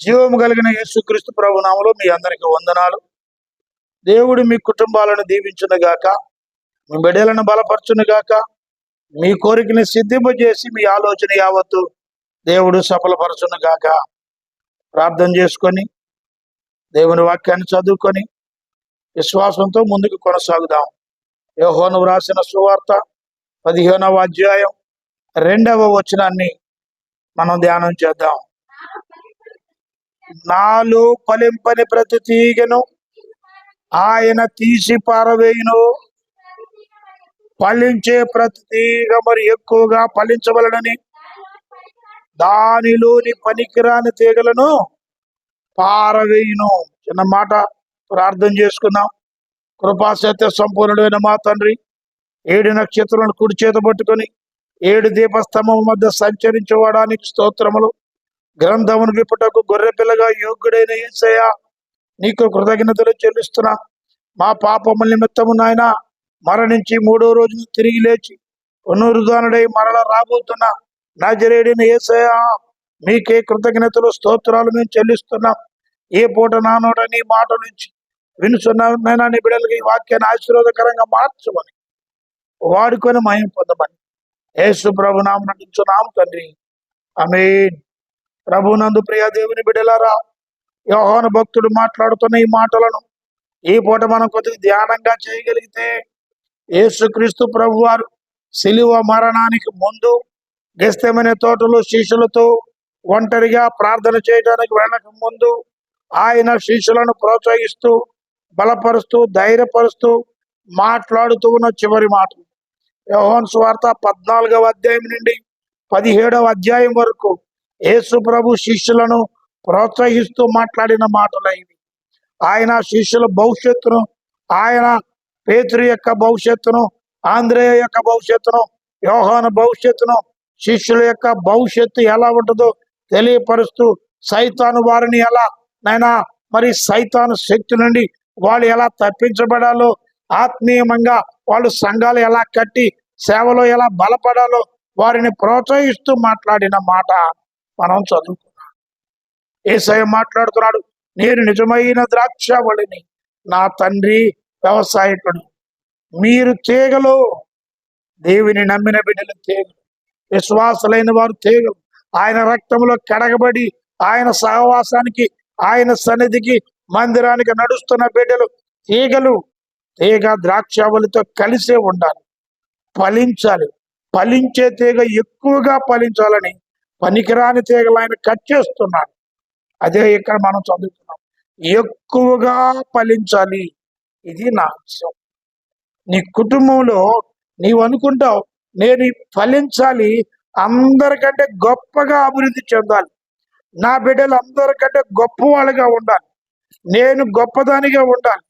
జీవము కలిగిన యేసుక్రీస్తు ప్రభు నామములో మీ అందరికి వందనాలు. దేవుడు మీ కుటుంబాలను దీవించును గాక, మీ బిడ్డలను బలపరచును గాక, మీ కోరికని సిద్ధింపజేసి మీ ఆలోచన యావత్తు దేవుడు సఫలపరచును గాక. ప్రార్థన చేసుకొని దేవుని వాక్యాన్ని చదువుకొని విశ్వాసంతో ముందుకు కొనసాగుదాం. యోహాను వ్రాసిన సువార్త 15వ అధ్యాయం 2వ వచనాన్ని మనం ధ్యానం చేద్దాం. నాలో ఫలింపని ప్రతి తీగను ఆయన తీసి పారవేయును, ఫలించే ప్రతి తీగ మరి ఎక్కువగా ఫలించవలనని దానిలోని పనికిరాని తీగలను పారవేయును. చిన్న మాట ప్రార్థన చేసుకుందాం. కృపాసత్య సంపూర్ణుడైన మా తండ్రి, 7 నక్షత్రాలను కుడి చేత పట్టుకొని 7 దీపస్తంభం మధ్య సంచరించడానికి స్తోత్రములు. గ్రంథమును విప్పుటకు గొర్రె పిల్లగా యోగ్యుడైన యేసయ్యా, నీకు కృతజ్ఞతలు చెల్లిస్తున్నా. మా పాపముల నిమిత్తము నాయన మరణించి 3వ రోజున తిరిగి లేచి పునరుద్ధానుడై మరల రాబోతున్నా నజరేయుడైన యేసయ్యా, మీకే కృతజ్ఞతలు స్తోత్రాలు మేము చెల్లిస్తున్నాం. ఏ పూట నా నోట నీ మాట నుంచి వినుచున్నా నీ బిడ్డలకి ఈ వాక్యాన్ని ఆశీర్వాదకరంగా మార్చమని, వాడుకొని మహిమ పొందమని యేసు ప్రభు నామమున నటించున్నాము తండ్రి, ఆమేన్. ప్రభునందు ప్రియ దేవుని బిడ్డలారా, యోహాను భక్తుడు మాట్లాడుతున్న ఈ మాటలను ఈ పూట మనం కొద్దిగా ధ్యానంగా చేయగలిగితే, యేసుక్రీస్తు ప్రభు వారు సిలువ మరణానికి ముందు గెత్సేమనే తోటలో శిష్యులతో ఒంటరిగా ప్రార్థన చేయడానికి వెళ్ళక ముందు ఆయన శిష్యులను ప్రోత్సహిస్తూ బలపరుస్తూ ధైర్యపరుస్తూ మాట్లాడుతూ ఉన్న చివరి మాటలు యోహాను సువార్త 14వ అధ్యాయం నుండి 17వ అధ్యాయం వరకు యేసు ప్రభు శిష్యులను ప్రోత్సహిస్తూ మాట్లాడిన మాటలు ఇవి. ఆయన శిష్యుల భవిష్యత్తును, ఆయన పేతురు యొక్క భవిష్యత్తును, ఆంద్రేయ యొక్క భవిష్యత్తును, యోహాను భవిష్యత్తును, శిష్యుల యొక్క భవిష్యత్తు ఎలా ఉంటుందో తెలియపరుస్తూ, సైతాను వారిని ఎలా మరి సైతాను శక్తి నుండి వాళ్ళు ఎలా తప్పించబడాలో, ఆత్మీయంగా వాళ్ళు సంఘాలు ఎలా కట్టి సేవలో ఎలా బలపడాలో వారిని ప్రోత్సహిస్తూ మాట్లాడిన మాట మనం చదువుకున్నాం. యేసయ్య మాట్లాడుతున్నాడు, నేను నిజమైన ద్రాక్షావళిని, నా తండ్రి వ్యవసాయకుడు. మీరు తీగలు, దేవుని నమ్మిన బిడ్డలు తీగలు, విశ్వాసులైన వారు తీగలు. ఆయన రక్తంలో కడగబడి ఆయన సహవాసానికి, ఆయన సన్నిధికి, మందిరానికి నడుస్తున్న బిడ్డలు తీగలు. తీగ ద్రాక్షావళితో కలిసే ఉండాలి, ఫలించాలి. ఫలించే తీగ ఎక్కువగా ఫలించాలని పనికిరాని తీగలు ఆయన కట్ చేస్తున్నాడు. అదే ఇక్కడ మనం చదువుతున్నాం, ఎక్కువగా ఫలించాలి. ఇది నా అంశం. నీ కుటుంబంలో నీవు అనుకుంటావు, నేను ఫలించాలి, అందరికంటే గొప్పగా అభివృద్ధి చెందాలి, నా బిడ్డలు అందరికంటే గొప్ప వాళ్ళుగా ఉండాలి, నేను గొప్పదానిగా ఉండాలి,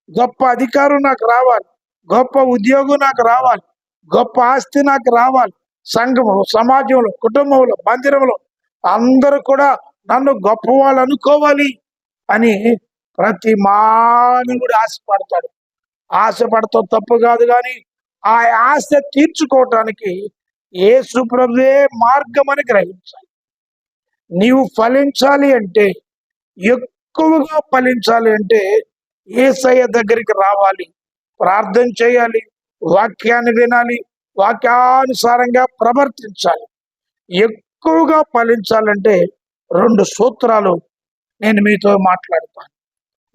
గొప్ప అధికారం నాకు రావాలి, గొప్ప ఉద్యోగం నాకు రావాలి, గొప్ప ఆస్తి నాకు రావాలి, సంఘంలో, సమాజంలో, కుటుంబంలో, మందిరంలో అందరూ కూడా నన్ను గొప్ప వాళ్ళు అనుకోవాలి అని ప్రతి మానవుడు ఆశపడతాడు. ఆశపడతాం తప్పు కాదు, కానీ ఆ ఆశ తీర్చుకోవటానికి యేసు ప్రభువే మార్గం అని గ్రహించాలి. నీవు ఫలించాలి అంటే, ఎక్కువగా ఫలించాలి అంటే యేసయ్య దగ్గరికి రావాలి, ప్రార్థన చేయాలి, వాక్యాన్ని వినాలి, వాక్యానుసారంగా ప్రవర్తించాలి. ఎక్కువగా ఫలించాలంటే 2 సూత్రాలు నేను మీతో మాట్లాడతాను.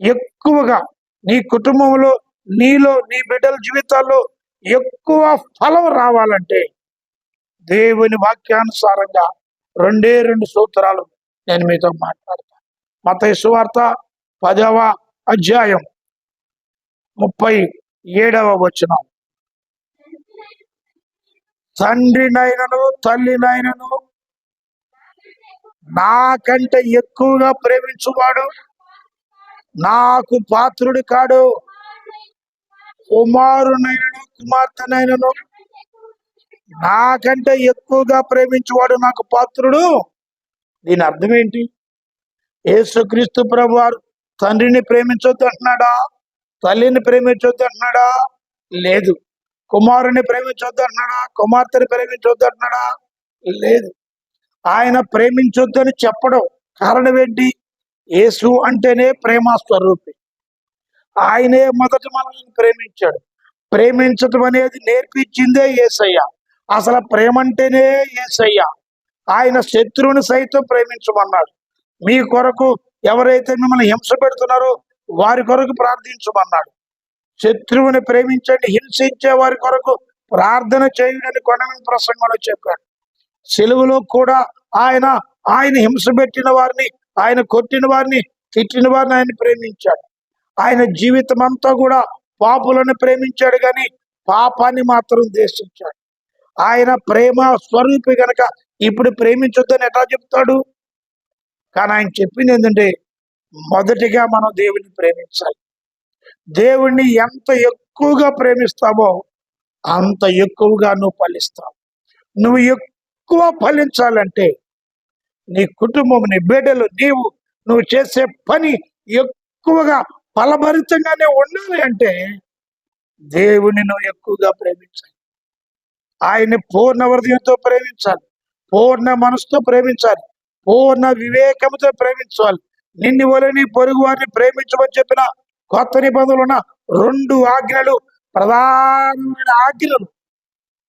ఎక్కువగా నీ కుటుంబంలో, నీలో, నీ బిడ్డల జీవితాల్లో ఎక్కువ ఫలం రావాలంటే దేవుని వాక్యానుసారంగా 2 సూత్రాలు నేను మీతో మాట్లాడతాను. మత్తయి సువార్త 10వ అధ్యాయం 37వ వచనం. తండ్రినైనను తల్లినైనను నాకంటే ఎక్కువగా ప్రేమించువాడు నాకు పాత్రుడు కాడు. కుమారునైనను కుమార్తెనైనను నాకంటే ఎక్కువగా ప్రేమించువాడు నాకు పాత్రుడు. దీని అర్థం ఏంటి? యేసుక్రీస్తు ప్రభు వారు తండ్రిని ప్రేమించొద్దు అంటున్నాడా? తల్లిని ప్రేమించొద్దు అంటున్నాడా? లేదు. కుమారుని ప్రేమించొద్దు అంటున్నాడా? కుమార్తెని ప్రేమించొద్దు అంటున్నాడా? లేదు. ఆయన ప్రేమించొద్దని చెప్పడం కారణం ఏంటి? యేసు అంటేనే ప్రేమ స్వరూపి. ఆయనే మొదట మనల్ని ప్రేమించాడు. ప్రేమించటం అనేది నేర్పించిందే యేసయ్య. అసలు ప్రేమ అంటేనే యేసయ్య. ఆయన శత్రువుని సైతం ప్రేమించమన్నాడు. మీ కొరకు ఎవరైతే మిమ్మల్ని హింస పెడుతున్నారో వారి కొరకు ప్రార్థించమన్నాడు. శత్రువుని ప్రేమించండి, హింసించే వారి కొరకు ప్రార్థన చేయుడని కొండమీద ప్రసంగంలో చెప్పాడు. సెలువులో కూడా ఆయన హింస పెట్టిన వారిని, ఆయన కొట్టిన వారిని, తిట్టిన వారిని ఆయన ప్రేమించాడు. ఆయన జీవితం అంతా కూడా పాపులను ప్రేమించాడు, కానీ పాపాన్ని మాత్రం ద్వేషించాడు. ఆయన ప్రేమ స్వరూపి గనక ఇప్పుడు ప్రేమించొద్దని ఎట్లా చెప్తాడు? కానీ ఆయన చెప్పింది ఏంటంటే, మొదటిగా మనం దేవుడిని ప్రేమించాలి. దేవుణ్ణి ఎంత ఎక్కువగా ప్రేమిస్తావో అంత ఎక్కువగా నువ్వు ఫలిస్తావు. నువ్వు ఎక్కువ ఫలించాలంటే నీ కుటుంబం, నీ బిడ్డలు, నువ్వు చేసే పని ఎక్కువగా ఫలభరితంగానే ఉండాలి అంటే దేవుని నువ్వు ఎక్కువగా ప్రేమించాలి. ఆయన్ని పూర్ణ హృదయంతో ప్రేమించాలి, పూర్ణ మనసుతో ప్రేమించాలి, పూర్ణ వివేకంతో ప్రేమించాలి. నిన్ను వలె నీ పొరుగు వారిని ప్రేమించమని చెప్పిన కొత్త నిబంధనలు ఉన్న 2 ఆజ్ఞలు, ప్రధానమైన ఆజ్ఞలు,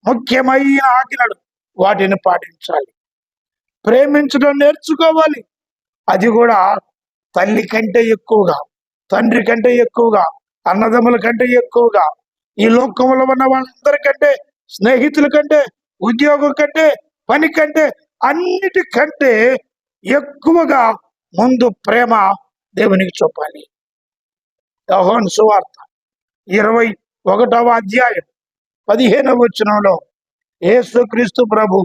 ముఖ్యమైన ఆజ్ఞలు, వాటిని పాటించాలి. ప్రేమించడం నేర్చుకోవాలి. అది కూడా తల్లి కంటే ఎక్కువగా, తండ్రి కంటే ఎక్కువగా, అన్నదమ్ముల కంటే ఎక్కువగా, ఈ లోకంలో ఉన్న వాళ్ళందరికంటే, స్నేహితుల కంటే, ఉద్యోగం కంటే, పని కంటే, అన్నిటికంటే ఎక్కువగా ముందు ప్రేమ దేవునికి చూపాలి. యోహాను సువార్త 21వ అధ్యాయం 15వ వచనంలో యేసుక్రీస్తు ప్రభు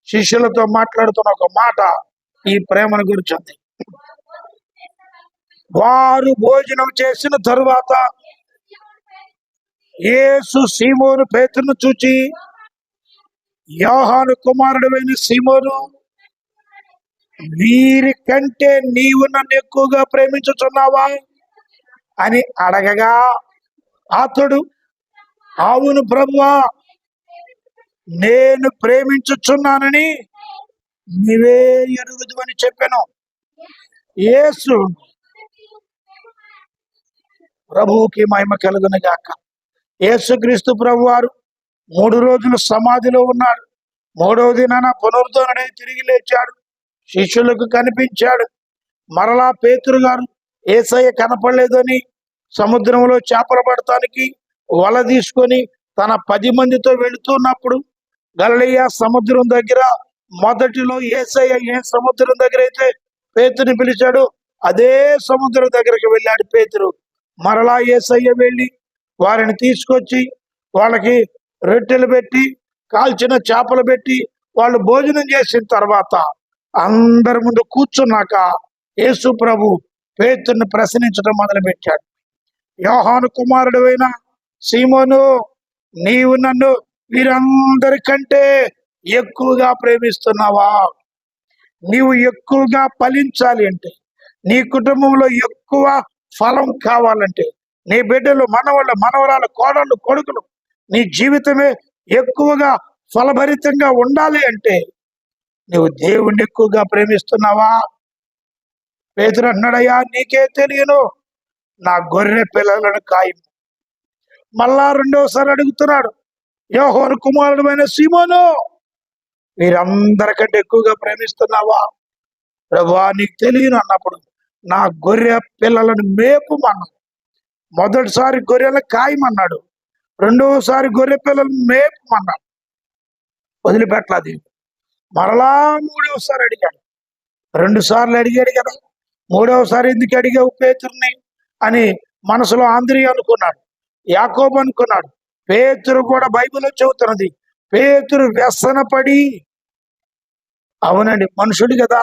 శిష్యులతో మాట్లాడుతున్న ఒక మాట ఈ ప్రేమను గురించి ఉంది. వారు భోజనం చేసిన తరువాత యేసు సీమోను పేతురును చూచి, యోహాను కుమారుడైన సీమోను, వీరి కంటే నీవు నన్ను ఎక్కువగా ప్రేమించుచున్నావా అని అడగగా, అతడు, అవును ప్రభువా, నేను ప్రేమించుచున్నానని నీవే ఎరుగుదు అని చెప్పాను. యేసు ప్రభువుకి మహిమ కలుగును గాక. యేసుక్రీస్తు ప్రభు వారు 3 రోజులు సమాధిలో ఉన్నాడు. 3వ దినాన పునరుద్ధరణై తిరిగి లేచాడు. శిష్యులకు కనిపించాడు. మరలా పేతురు గారు యేసయ్య కనపడలేదని సముద్రంలో చేపలు పడటానికి వల తీసుకొని తన 10 మందితో వెళుతున్నప్పుడు గలిలయ సముద్రం దగ్గర మొదటిలో యేసయ్య ఏ సముద్రం దగ్గర అయితే పేతురుని పిలిచాడు అదే సముద్రం దగ్గరికి వెళ్ళాడు పేతురు. మరలా యేసయ్య వెళ్ళి వారిని తీసుకొచ్చి వాళ్ళకి రొట్టెలు పెట్టి, కాల్చిన చేపలు పెట్టి వాళ్ళు భోజనం చేసిన తర్వాత అందరి ముందు కూర్చున్నాక యేసు ప్రభు పేతురుని ప్రశ్నించడం మొదలుపెట్టాడు. యోహాను కుమారుడైన సీమోను, నీవు నన్ను వీరందరికంటే ఎక్కువగా ప్రేమిస్తున్నావా? నీవు ఎక్కువగా ఫలించాలి అంటే, నీ కుటుంబంలో ఎక్కువ ఫలం కావాలంటే, నీ బిడ్డలు, మనవాళ్ళు, మనవరాలు, కోడళ్ళు, కొడుకులు, నీ జీవితమే ఎక్కువగా ఫలభరితంగా ఉండాలి అంటే నువ్వు దేవుణ్ణి ఎక్కువగా ప్రేమిస్తున్నావా? పేతురు అన్నాడయ్యా, నీకే తెలియను, నా గొర్రె పిల్లలను కాయము. మళ్ళా 2వసారి అడుగుతున్నాడు, యోహాను కుమారుడైన సీమోను, వీరందరికంటే ఎక్కువగా ప్రేమిస్తున్నావా? ప్రభువా, నీకు తెలియను అన్నప్పుడు, నా గొర్రె పిల్లలను మేపుమన్నాడు. మొదటిసారి గొర్రెలను కాయమన్నాడు, 2వసారి గొర్రె పిల్లలను మేపుమన్నాడు. వదిలిపెట్టలేదు. మరలా 3వసారి అడిగాడు. 2 సార్లు అడిగాడు కదా, 3వసారి ఎందుకు అడిగావు పేతురుని అని మనసులో ఆంద్రియ అనుకున్నాడు, యాకోబు అనుకున్నాడు. పేతురు కూడా బైబిల్లో చెబుతున్నది, పేతురు వ్యసనపడి, అవునండి మనుషుడు కదా,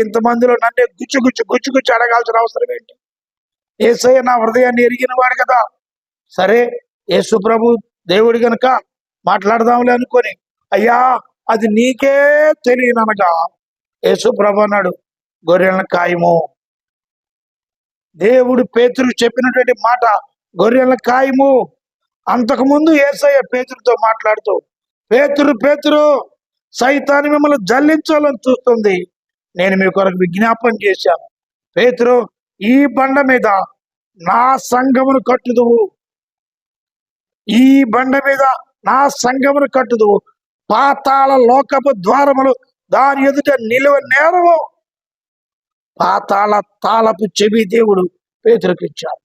ఇంతమందిలో నన్నే గుచ్చి అడగాల్సిన అవసరం ఏంటి? యేసయ్య నా హృదయాన్ని ఎరిగిన వాడు కదా, సరే యేసు ప్రభు దేవుడు గనుక మాట్లాడదాంలే అనుకొని, అయ్యా అది నీకే తెలియననగా యేసు ప్రభు అన్నాడు, గొర్రెలను కాయము. దేవుడు పేతురు చెప్పినటువంటి మాట గొర్రెలను కాయము. అంతకుముందు యేసయ్య పేతురుతో మాట్లాడుతూ, పేతురు, సైతాను మిమ్మల్ని జల్లించాలని చూస్తుంది, నేను మీ కొరకు విజ్ఞాపన చేశాను. పేతురు, ఈ బండ మీద నా సంఘమును కట్టుదువు, ఈ బండ మీద నా సంఘమును కట్టుదువు, పాతాళ లోకపు ద్వారములు దాని ఎదుట నిలువ నేరవు. పాతాళ తాళపు చెవి దేవుడు పేతురుకి ఇచ్చాడు.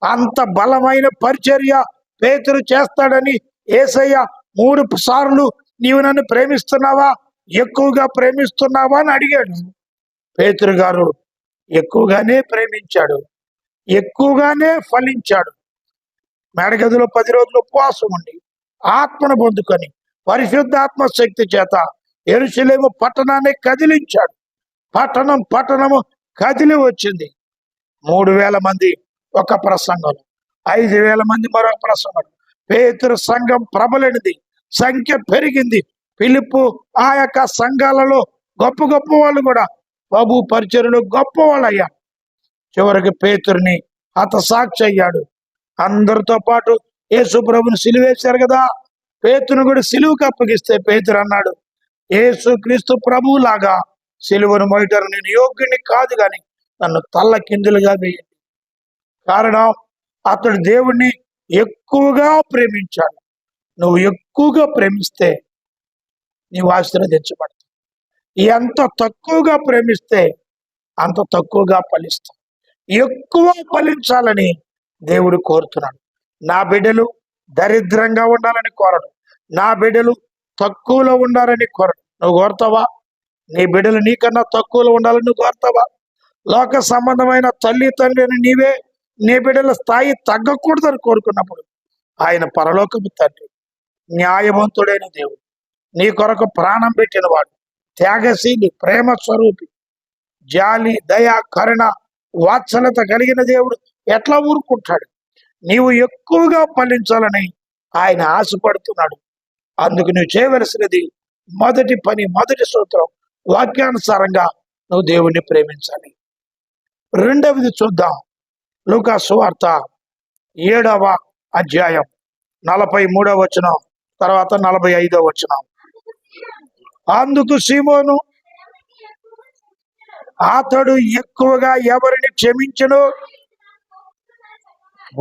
అంత బలమైన పరిచర్య పేతురు చేస్తాడని యేసయ్య 3 సార్లు నీవు నన్ను ప్రేమిస్తున్నావా, ఎక్కువగా ప్రేమిస్తున్నావా అని అడిగాడు. పేతురు గారు ఎక్కువగానే ప్రేమించాడు, ఎక్కువగానే ఫలించాడు. మేడగదిలో 10 రోజులు ఉపవాసం ఉండి ఆత్మను పొందుకొని పరిశుద్ధాత్మ శక్తి చేత యెరూషలేము పట్టణాన్ని కదిలించాడు. పట్టణము కదిలి వచ్చింది. 3000 మంది ఒక ప్రసంగం, 5000 మంది మరొక ప్రసంగం. పేతురు సంఘం ప్రబలినది, సంఖ్య పెరిగింది. ఫిలిప్పు ఆ యొక్క సంఘాలలో గొప్ప గొప్ప వాళ్ళు కూడా ప్రభు పరిచర్యలో గొప్ప వాళ్ళు అయ్యారు. చివరికి పేతురుని హతసాక్షి అయ్యాడు. అందరితో పాటు యేసు ప్రభుని సిలువేశారు కదా, పేతురుని కూడా సిలువుకు అప్పగిస్తే పేతురు అన్నాడు, యేసు క్రీస్తు ప్రభువు లాగా సిలువను మోయటను నేను యోగ్యుని కాదు, కానీ నన్ను తల్ల కిందులుగా వేయండి. కారణం, అతడు దేవుణ్ణి ఎక్కువగా ప్రేమించాడు. నువ్వు ఎక్కువగా ప్రేమిస్తే నీవు ఆశీర్వదించబడతావు. ఎంత తక్కువగా ప్రేమిస్తే అంత తక్కువగా ఫలిస్తావు. ఎక్కువ ఫలించాలని దేవుడు కోరుతున్నాడు. నా బిడ్డలు దరిద్రంగా ఉండాలని కోరడు, నా బిడ్డలు తక్కువలో ఉండాలని కోరడు. నువ్వు కోరుతావా? నీ బిడ్డలు నీకన్నా తక్కువలో ఉండాలని నువ్వు కోరుతావా? లోక సంబంధమైన తల్లి తండ్రిని నీవే నీ బిడ్డల స్థాయి తగ్గకూడదని కోరుకున్నప్పుడు ఆయన పరలోకపు తండ్రి, న్యాయవంతుడైన దేవుడు, నీ కొరకు ప్రాణం పెట్టినవాడు, త్యాగశీలి, ప్రేమ స్వరూపి, జాలి, దయ, కరుణ, వాత్సల్యత కలిగిన దేవుడు ఎట్లా ఊరుకుంటాడు? నీవు ఎక్కువగా ఫలించాలని ఆయన ఆశపడుతున్నాడు. అందుకు నువ్వు చేయవలసినది మొదటి పని, మొదటి సూత్రం, వాక్యానుసారంగా నువ్వు దేవుణ్ణి ప్రేమించాలి. రెండవది చూద్దాం. లూకా సువార్త 7వ అధ్యాయం 43వ వచనం తర్వాత 45వ వచనం. అందుకు సీమోను, అతడు ఎక్కువగా ఎవరిని క్షమించును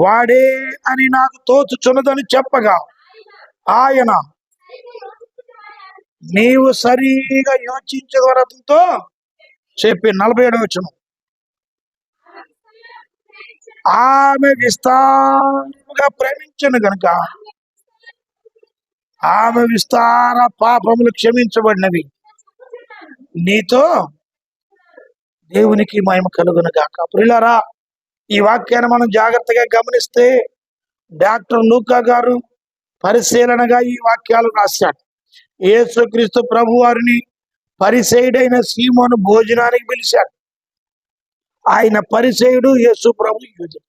వాడే అని నాకు తోచుచున్నదని చెప్పగా ఆయన, నీవు సరిగా యోచించగలతో చెప్పి 47వ వచనం, ఆమె విస్తారంగా ప్రేమించను గనుక ఆమె విస్తార పాపములు క్షమించబడినవి. నీతో దేవునికి మహిమ కలుగును గాక. ప్రియులారా, ఈ వాక్యాన్ని మనం జాగ్రత్తగా గమనిస్తే డాక్టర్ లూకా గారు పరిశీలనగా ఈ వాక్యాలు రాశాడు. యేసుక్రీస్తు ప్రభు వారిని పరిసయ్యుడైన సీమోను భోజనానికి పిలిచాడు. ఆయన పరిసయ్యుడు, యేసు ప్రభు యూదుడు.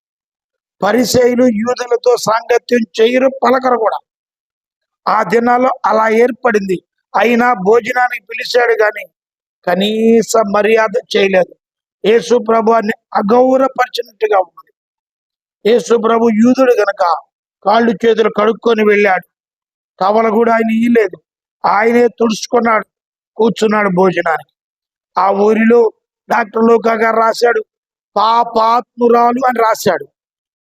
పరిసయ్యులు యూదులతో సాంగత్యం చేయరు, పలకరు కూడా. ఆ దినాల్లో అలా ఏర్పడింది. అయినా భోజనానికి పిలిచాడు కానీ కనీస మర్యాద చేయలేదు. యేసు ప్రభుని అగౌరవపరిచినట్టుగా ఉన్నది. యేసు ప్రభు యూదుడు గనక కాళ్ళు చేతులు కడుక్కొని వెళ్ళాడు. టవల కూడా ఆయన ఇయ్యలేదు, ఆయనే తుడుచుకున్నాడు, కూర్చున్నాడు భోజనానికి. ఆ ఊరిలో డాక్టర్ లూకా గారు రాశాడు, పాపాత్మురాలు అని రాశాడు.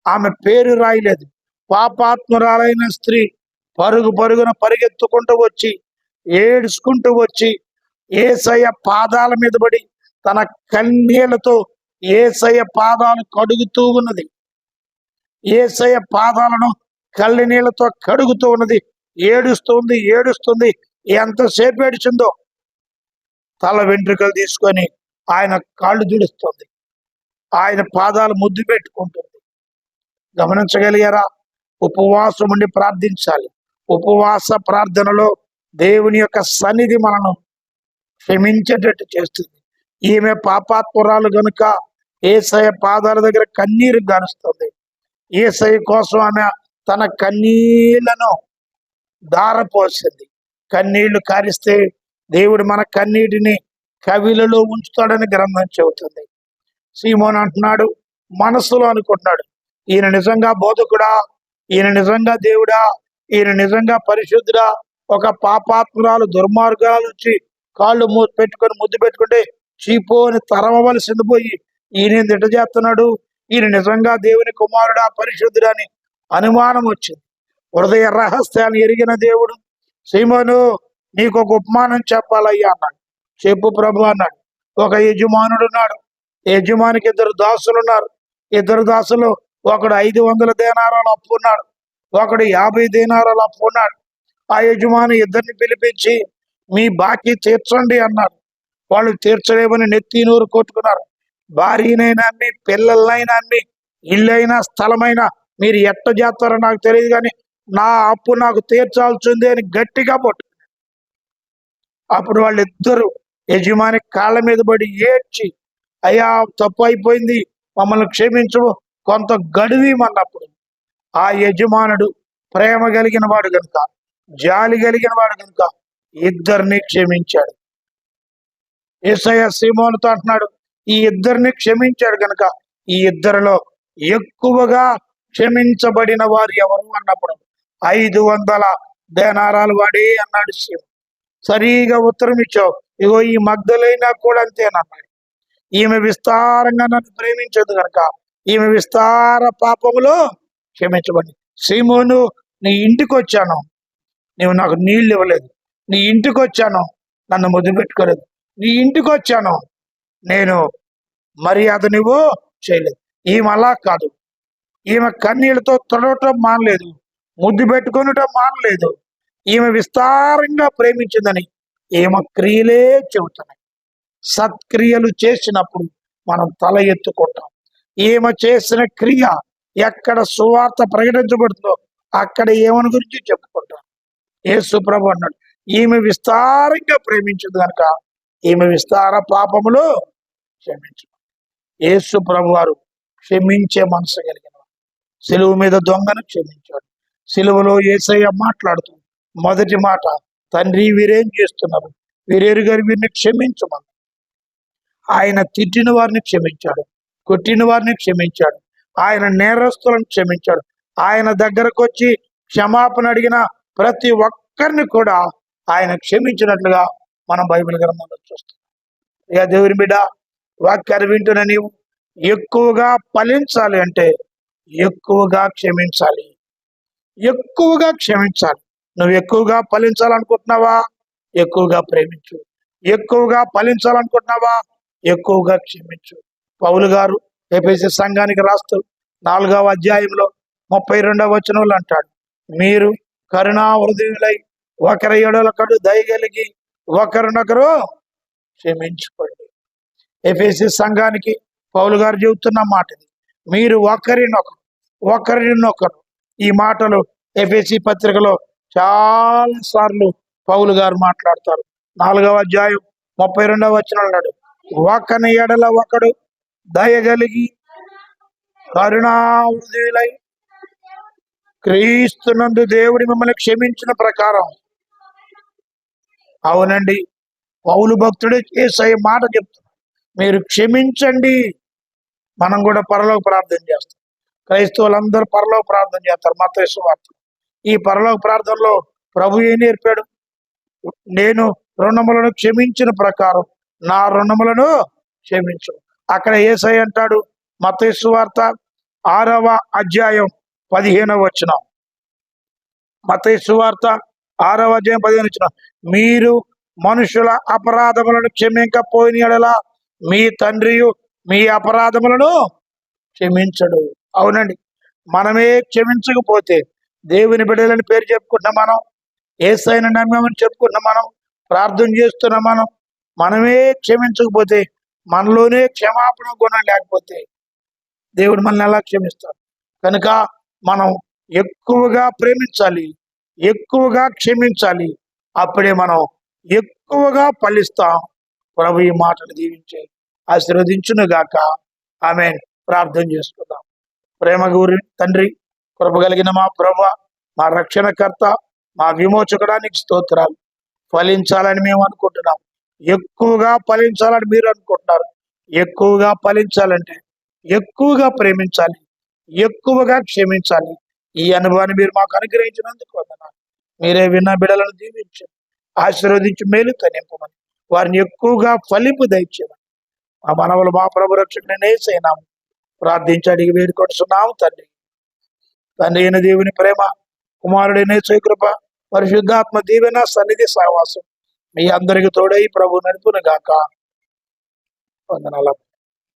ఆమె పేరు రాయలేదు. పాపాత్మురాలైన స్త్రీ పరుగున పరిగెత్తుకుంటూ వచ్చి, ఏడ్చుకుంటూ వచ్చి యేసయ్య పాదాల మీద పడి తన కన్నీళ్లతో యేసయ్య పాదాలు కడుగుతూ ఉన్నది. యేసయ్య పాదాలను కళ్ళ నీళ్లతో కడుగుతూ ఉన్నది. ఏడుస్తుంది. ఎంతసేపు ఏడ్చిందో. తల వెంట్రుకలు తీసుకొని ఆయన కాళ్ళు దుడుస్తుంది, ఆయన పాదాలు ముద్దు పెట్టుకుంటుంది. గమనించగలిగారా? ఉపవాసం ఉండి ప్రార్థించాలి. ఉపవాస ప్రార్థనలో దేవుని యొక్క సన్నిధి మనను క్షమించేటట్టు చేస్తుంది. ఈమె పాపాత్మురాలు గనుక యేసయ్య పాదాల దగ్గర కన్నీరు గారుస్తుంది. యేసయ్య కోసం ఆమె తన కన్నీళ్లను ధారపోసింది. కన్నీళ్లు కారిస్తే దేవుడు మన కన్నీటిని కవిలలో ఉంచుతాడని గ్రంథం చెబుతుంది. సీమోన్ అంటున్నాడు, మనసులో అనుకుంటున్నాడు, ఈయన నిజంగా బోధకుడా, ఈయన నిజంగా దేవుడా, ఈయన నిజంగా పరిశుద్ధుడా? ఒక పాపాత్మురాలు దుర్మార్గాలు వచ్చి కాళ్ళు పెట్టుకొని ముద్దు పెట్టుకుంటే చీపోని తరమవలసింది పోయి ఈయన దిట చేస్తున్నాడు, ఈయన నిజంగా దేవుని కుమారుడా పరిశుద్ధుడని అనుమానం వచ్చింది. హృదయ రహస్యాన్ని ఎరిగిన దేవుడు, సీమోను నీకు ఒక ఉపమానం చెప్పాలయ్యా అన్నాడు. చెప్పు ప్రభు అన్నాడు. ఒక యజమానుడు ఉన్నాడు. యజమానికి 2 దాసులు ఉన్నారు. 2 దాసులు, ఒకడు 500 దేనారాలు అప్పు ఉన్నాడు, ఒకడు 50 దేనారాలు అప్పు ఉన్నాడు. ఆ యజమాని ఇద్దరిని పిలిపించి మీ బాకీ తీర్చండి అన్నాడు. వాళ్ళు తీర్చలేమని నెత్తి నూరు కొట్టుకున్నారు. భార్యనైనా అమ్మి, పిల్లలనైనా అమ్మి, ఇల్లైనా స్థలమైనా మీరు ఎట్ట చేస్తారో నాకు తెలియదు, కానీ నా అప్పు నాకు తీర్చాల్సిందే అని గట్టిగా పట్టు. అప్పుడు వాళ్ళిద్దరూ యజమాని కాళ్ళ మీద పడి ఏడ్చి, అయ్యా తప్పు అయిపోయింది, మమ్మల్ని క్షమించు, కొంత గడువీమన్నప్పుడు ఆ యజమానుడు ప్రేమ కలిగిన వాడు కనుక, జాలి కలిగిన వాడు కనుక ఇద్దరిని క్షమించాడు. యేసయ్య సీమోనుతో అంటున్నాడు, ఈ ఇద్దరిని క్షమించాడు కనుక ఈ ఇద్దరిలో ఎక్కువగా క్షమించబడిన వారు ఎవరు అన్నప్పుడు 500 దేనారాలు వాడే అన్నాడు సీమోను. సరిగా ఉత్తరం ఇచ్చావు. ఇగో ఈ మగ్దలైనా కూడా అంతేనన్నాడు. ఈమె విస్తారంగా నన్ను ప్రేమించదు కనుక ఈమె విస్తార పాపములో క్షమించబడి. సీమోను, నీ ఇంటికి వచ్చాను, నీవు నాకు నీళ్ళు ఇవ్వలేదు. నీ ఇంటికి వచ్చాను, నన్ను ముద్దు పెట్టుకోలేదు. నీ ఇంటికి వచ్చాను, నేను మర్యాద నువ్వు చేయలేదు. ఈమె అలా కాదు. ఈమె కన్నీళ్లతో తొడవటం మానలేదు, ముద్దు పెట్టుకొనటం మానలేదు. ఈమె విస్తారంగా ప్రేమించిందని ఈమె క్రియలే చెబుతున్నాయి. సత్క్రియలు చేసినప్పుడు మనం తల ఎత్తుకుంటాం. ఈమె చేసిన క్రియ ఎక్కడ సువార్త ప్రకటించబడుతుందో అక్కడ ఏమని గురించి చెప్పుకుంటాం. యేసు ప్రభు అన్నాడు, ఈమె విస్తారంగా ప్రేమించింది కనుక ఈమె విస్తార పాపములు క్షమించు. యేసు ప్రభు వారు క్షమించే మనసు కలిగిన వారు. సిలువ మీద దొంగను క్షమించాడు. సిలువలో యేసయ్య మాట్లాడుతూ మొదటి మాట, తండ్రి వీరేం చేస్తున్నారు, వీరేరు గారు వీరిని క్షమించమని. ఆయన తిట్టిన వారిని క్షమించాడు, కొట్టిన వారిని క్షమించాడు, ఆయన నేరస్తులను క్షమించాడు. ఆయన దగ్గరకు వచ్చి క్షమాపణ అడిగిన ప్రతి ఒక్కరిని కూడా ఆయన క్షమించినట్లుగా మనం బైబిల్ గ్రంథంలో చూస్తాం. ఇక దేవుని బిడ్డ, వాక్యాన్ని వింటున్న నీవు ఎక్కువగా ఫలించాలి అంటే ఎక్కువగా క్షమించాలి, ఎక్కువగా క్షమించాలి. నువ్వు ఎక్కువగా ఫలించాలనుకుంటున్నావా? ఎక్కువగా ప్రేమించు. ఎక్కువగా ఫలించాలనుకుంటున్నావా? ఎక్కువగా క్షమించు. పౌలు గారు ఎఫెసీ సంఘానికి రాస్తూ 4వ అధ్యాయంలో 32వ వచనంలో అంటాడు, మీరు కరుణా హృదయులై ఒకరి ఎడలొకడు దయగలిగి ఒకరినొకరు క్షమించుకోండి. ఎఫెసీ సంఘానికి పౌలు గారు చెబుతున్న మాట ఇది. మీరు ఒకరినొకరు. ఈ మాటలు ఎఫెసీ పత్రికలో చాలా సార్లు పౌలు గారు మాట్లాడతారు. 4వ అధ్యాయం 32వ వచనం అన్నాడు, ఒకని ఎడల ఒకడు దయగలిగి కరుణా హృదయులై క్రీస్తునందు దేవుడి మిమ్మల్ని క్షమించిన ప్రకారం. అవునండి, పౌలు భక్తుడే యేసయ్య మాట చెప్తున్నాడు, మీరు క్షమించండి. మనం కూడా పరలోక ప్రార్థన చేస్తాం. క్రైస్తవులందరూ పరలోక ప్రార్థన చేస్తారు. మత్తయి సువార్త. ఈ పరలోక ప్రార్థనలో ప్రభు ఏం నేర్పాడు? నేను రుణములను క్షమించిన ప్రకారం నా రుణములను క్షమించు. అక్కడ యేసయ్య అంటాడు, మత్తయి సువార్త 6వ అధ్యాయం 15వ వచనం. మత్తయి సువార్త 6వ అధ్యాయం 15వ వచనం, మీరు మనుషుల అపరాధములను క్షమించకపోయిన యెడల మీ తండ్రియు మీ అపరాధములను క్షమించడు. అవునండి, మనమే క్షమించకపోతే దేవుని బిడ్డలని పేరు చెప్పుకుంటున్నాం మనం, యేసయ్యను నమ్మామని చెప్పుకుంటున్నాం మనం, ప్రార్థన చేస్తున్నాం మనం. మనమే క్షమించకపోతే, మనలోనే క్షమాపణ గుణం లేకపోతే దేవుడు మనల్ని ఎలా క్షమిస్తాడు? కనుక మనం ఎక్కువగా ప్రేమించాలి, ఎక్కువగా క్షమించాలి. అప్పుడే మనం ఎక్కువగా ఫలిస్తాం. ప్రభు ఈ మాటను దీవించి ఆశీర్వదించును గాక. ఆమేన్. ప్రార్థన చేసుకుందాం. ప్రేమ గురి తండ్రి, కృప కలిగిన మా ప్రభువా, మా రక్షణకర్త, మా విమోచకుడానికి స్తోత్రాలు. ఫలించాలని మేము అనుకుంటున్నాం, ఎక్కువగా ఫలించాలని మీరు అనుకుంటున్నారు. ఎక్కువగా ఫలించాలంటే ఎక్కువగా ప్రేమించాలి, ఎక్కువగా క్షమించాలి. ఈ అనుభవాన్ని మీరు మాకు అనుగ్రహించినందుకు వందనాలు. మీరే విన్న బిడ్డలను దీవించి ఆశీర్వదించి మేలుతో నింపమని, వారిని ఎక్కువగా ఫలింపు దయచేయమని మా మనవులు మా ప్రభు రక్షకుని నేసైనాం ప్రార్థించి అడిగి వేడుకొంటున్నాము తండ్రి. తండ్రి అయిన దేవుని ప్రేమ, కుమారుడైన యేసు కృప, పరిశుద్ధాత్మ దీవెన, సన్నిధి సహవాసం మీ అందరికి తోడై ప్రభు నడుపును గాక. వందనాలు.